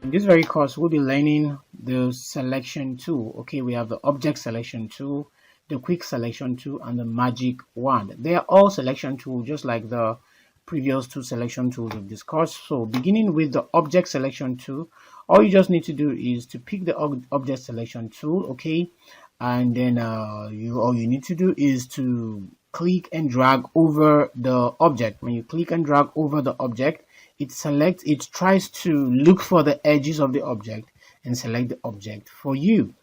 In this very course, we'll be learning the selection tool. Okay, we have the object selection tool, the quick selection tool, and the magic wand. They are all selection tools, just like the previous two selection tools we've discussed. So beginning with the object selection tool, all you just need to do is to pick the object selection tool, okay, and then all you need to do is to click and drag over the object. When you click and drag over the object, it tries to look for the edges of the object and select the object for you.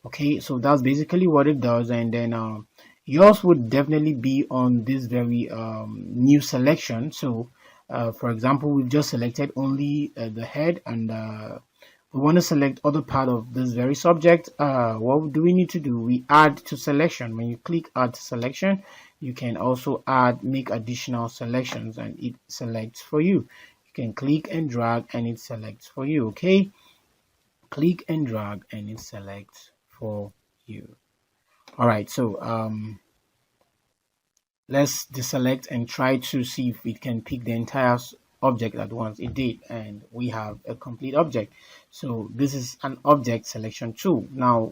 Okay, so that's basically what it does. And then yours would definitely be on this very new selection. So for example, we've just selected only the head, and we want to select other part of this very subject. What do we need to do? We add to selection. When you click add to selection, you can also make additional selections, and it selects for you. You can click and drag and it selects for you. Okay, click and drag and it selects for you. All right, so let's deselect and try to see if it can pick the entire object at once. It did, and we have a complete object. So this is an object selection tool. Now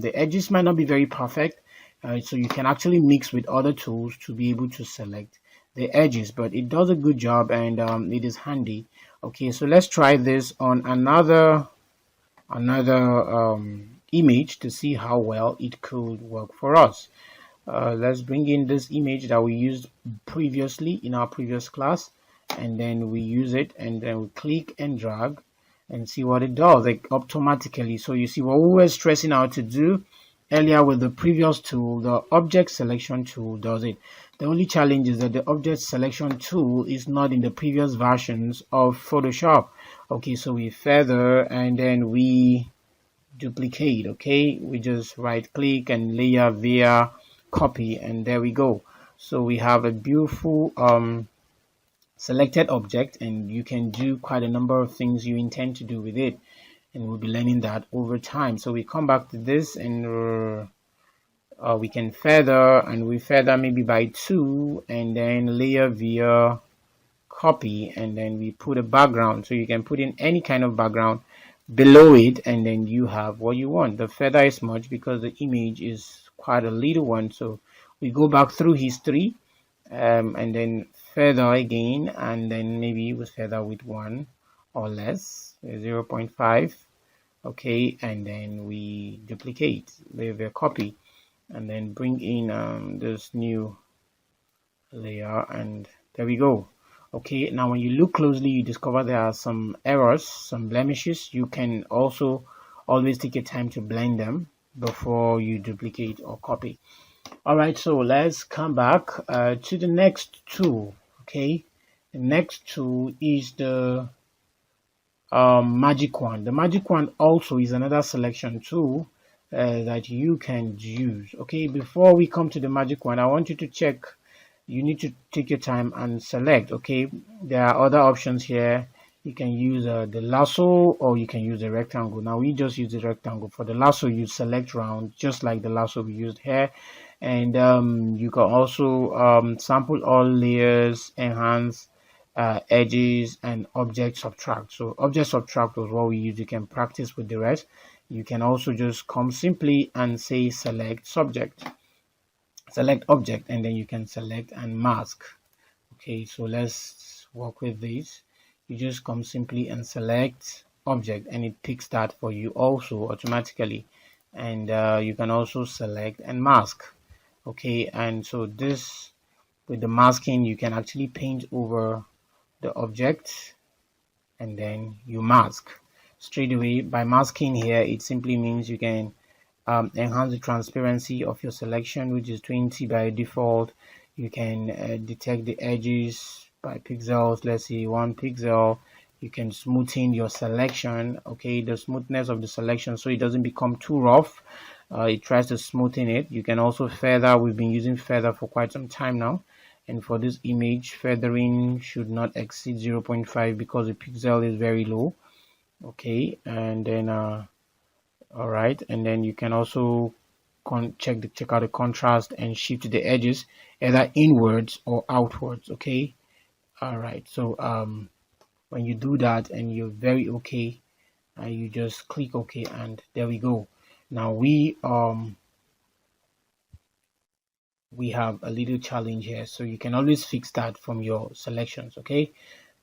the edges might not be very perfect, so you can actually mix with other tools to be able to select the edges, but it does a good job, and it is handy. Okay, so let's try this on another image to see how well it could work for us. Let's bring in this image that we used previously in our previous class, and then we use it, and then we click and drag and see what it does, like automatically. So you see what we were stressing out to do earlier with the previous tool, the object selection tool does it. The only challenge is that the object selection tool is not in the previous versions of Photoshop. Okay, so we feather and then we duplicate. Okay, we just right click and layer via copy, and there we go. So we have a beautiful selected object, and you can do quite a number of things you intend to do with it, and we'll be learning that over time. So we come back to this, and we can feather, and we feather maybe by 2, and then layer via copy, and then we put a background. So you can put in any kind of background below it, and then you have what you want. The feather is smudged because the image is quite a little one, so we go back through history, and then feather again, and then maybe we feather with 1 or less, 0.5. okay, and then we duplicate, leave a copy, and then bring in this new layer, and there we go. Okay, now when you look closely, you discover there are some errors, some blemishes. You can also always take your time to blend them before you duplicate or copy. All right, so let's come back to the next tool. Okay, the next tool is the magic wand. The magic wand also is another selection tool that you can use. Okay, before we come to the magic wand, I want you to check. You need to take your time and select. Okay, there are other options here. You can use the lasso, or you can use the rectangle. Now we just use the rectangle. For the lasso, you select round, just like the lasso we used here. And you can also sample all layers, enhance, edges, and object subtract. So object subtract was what we use. You can practice with the rest. You can also just come simply and say select subject, select object, and then you can select and mask. Okay, so let's work with this. You just come simply and select object, and it picks that for you also automatically. And you can also select and mask. Okay, and so this, with the masking, you can actually paint over the object, and then you mask straight away. By masking here, it simply means you can enhance the transparency of your selection, which is 20 by default. You can detect the edges by pixels, let's say 1 pixel. You can smoothen your selection, okay, the smoothness of the selection, so it doesn't become too rough. It tries to smoothen it. You can also feather. We've been using feather for quite some time now, and for this image, feathering should not exceed 0.5 because the pixel is very low. Okay, and then all right, and then you can also check out the contrast and shift the edges either inwards or outwards. Okay, all right, so when you do that and you're very okay, and you just click OK, and there we go. Now we have a little challenge here, so you can always fix that from your selections, okay?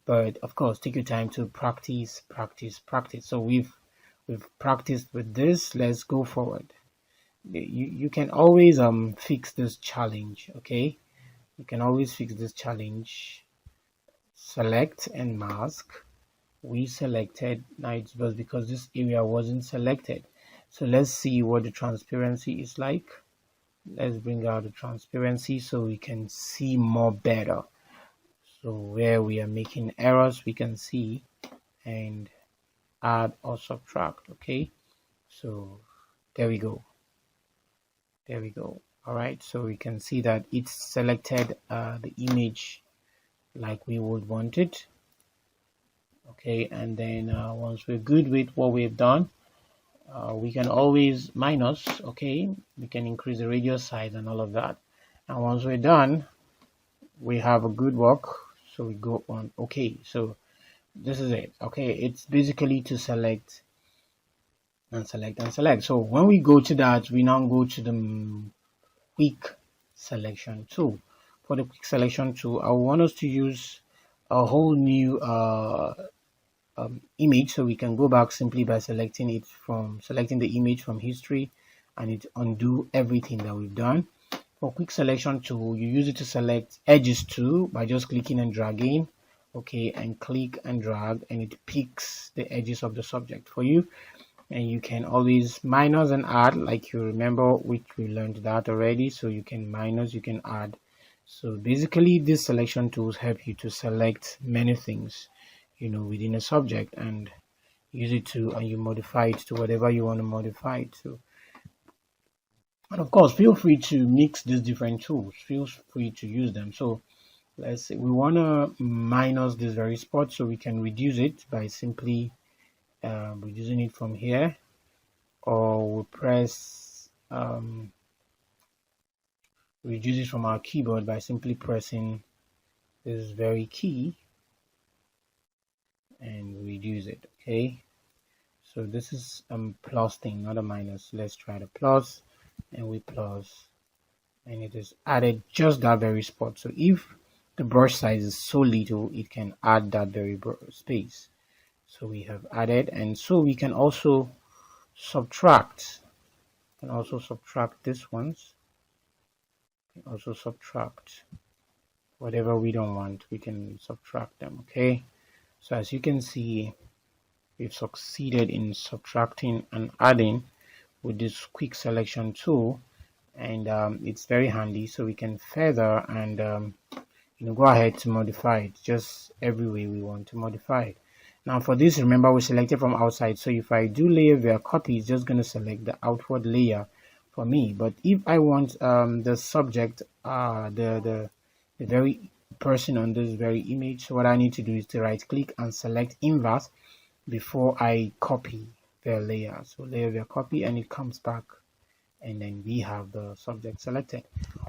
But of course, take your time to practice. So we've practiced with this. Let's go forward. You can always fix this challenge, okay? You can always fix this challenge. Select and mask. We selected. Now it was because this area wasn't selected. So let's see what the transparency is like. Let's bring out the transparency so we can see more better. So where we are making errors, we can see and add or subtract. Okay, so there we go. All right, so we can see that it's selected the image like we would want it. Okay, and then once we're good with what we've done, we can always minus. Okay, we can increase the radius size and all of that, and once we're done, we have a good work. So we go on okay. So this is it. Okay, it's basically to select and select and select. So when we go to that, we now go to the quick selection tool. For the quick selection tool, I want us to use a whole new image. So we can go back simply by selecting the image from history, and it undo everything that we've done. For quick selection tool, you use it to select edges too by just clicking and dragging. Okay, and click and drag, and it picks the edges of the subject for you. And you can always minus and add, like you remember, which we learned that already. So you can minus, you can add. So basically these selection tools help you to select many things, you know, within a subject, and use it to, and you modify it to whatever you want to modify it to. And of course, feel free to mix these different tools. Feel free to use them. So let's say we want to minus this very spot, so we can reduce it by simply reducing it from here, or we'll press reduce it from our keyboard by simply pressing this very key and reduce it. Okay, so this is plus thing, not a minus. Let's try the plus, and we plus, and it is added just that very spot. So if the brush size is so little, it can add that very space. So we have added, and so we can also subtract. This ones. We can also subtract whatever we don't want. We can subtract them. Okay. So as you can see, we've succeeded in subtracting and adding with this quick selection tool, and it's very handy. So we can feather and go ahead to modify it just every way we want to modify it. Now for this, remember we selected from outside, so if I do layer via copy, it's just going to select the outward layer for me. But if I want the subject, the very person on this very image, so what I need to do is to right click and select inverse before I copy the layer. So layer via copy, and it comes back, and then we have the subject selected.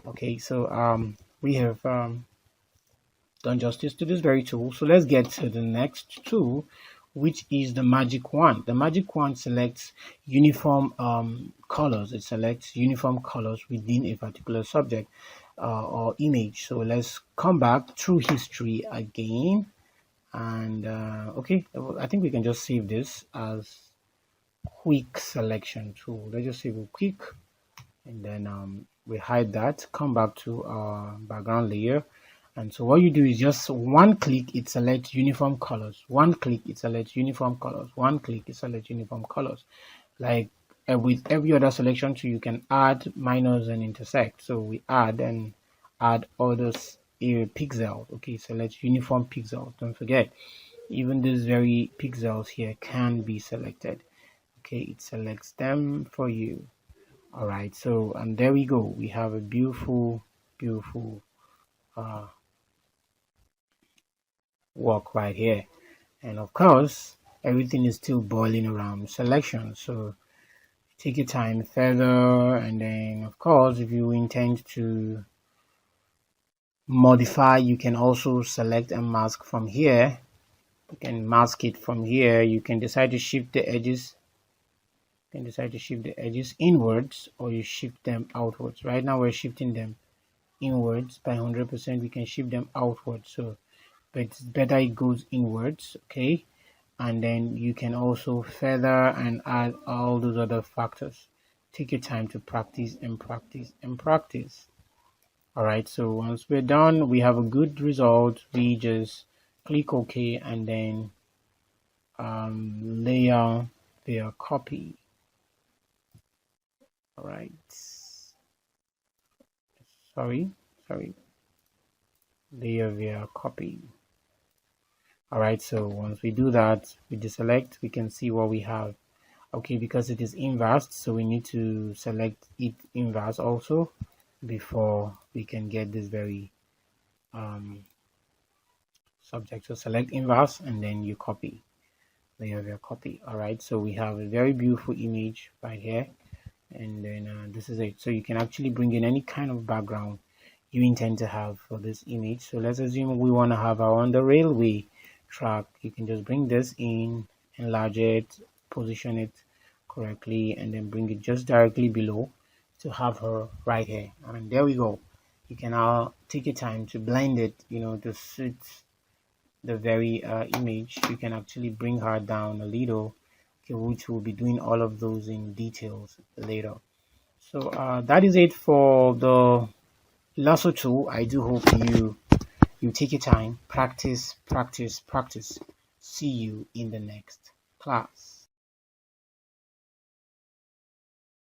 Okay, so we have done justice to this very tool. So let's get to the next tool, which is the magic wand. The magic wand selects uniform colors. It selects uniform colors within a particular subject or image. So let's come back through history again, and okay, I think we can just save this as quick selection tool. Let's just save it quick, and then we hide that, come back to our background layer. And so what you do is just one click, it selects uniform colors. One click, it selects uniform colors. One click, it selects uniform colors. Like with every other selection tool, you can add, minus, and intersect. So we add and add all those pixels. Okay, select uniform pixels. Don't forget, even these very pixels here can be selected. Okay, it selects them for you. All right, so and there we go. We have a beautiful work right here. And of course, everything is still boiling around selection. So take your time further, and then of course, if you intend to modify, you can also select and mask from here. You can mask it from here. You can decide to shift the edges. You can decide to shift the edges inwards, or you shift them outwards. Right now we're shifting them inwards by 100%. We can shift them outwards, so but it's better it goes inwards. Okay, and then you can also feather and add all those other factors. Take your time to practice and practice and practice. All right, so once we're done, we have a good result. We just click OK and then layer via copy. All right, sorry, layer via copy. All right, so once we do that, we deselect, we can see what we have. Okay, because it is inverse, so we need to select it inverse also before we can get this very subject. So select inverse and then you copy, layer via copy. All right, so we have a very beautiful image right here, and then this is it. So you can actually bring in any kind of background you intend to have for this image. So let's assume we want to have our on the railway track. You can just bring this in, enlarge it, position it correctly, and then bring it just directly below to have her right here. And there we go. You can now take your time to blend it, to suit the very image. You can actually bring her down a little, okay, which will be doing all of those in details later. So that is it for the lasso tool. I do hope you take your time, practice. See you in the next class.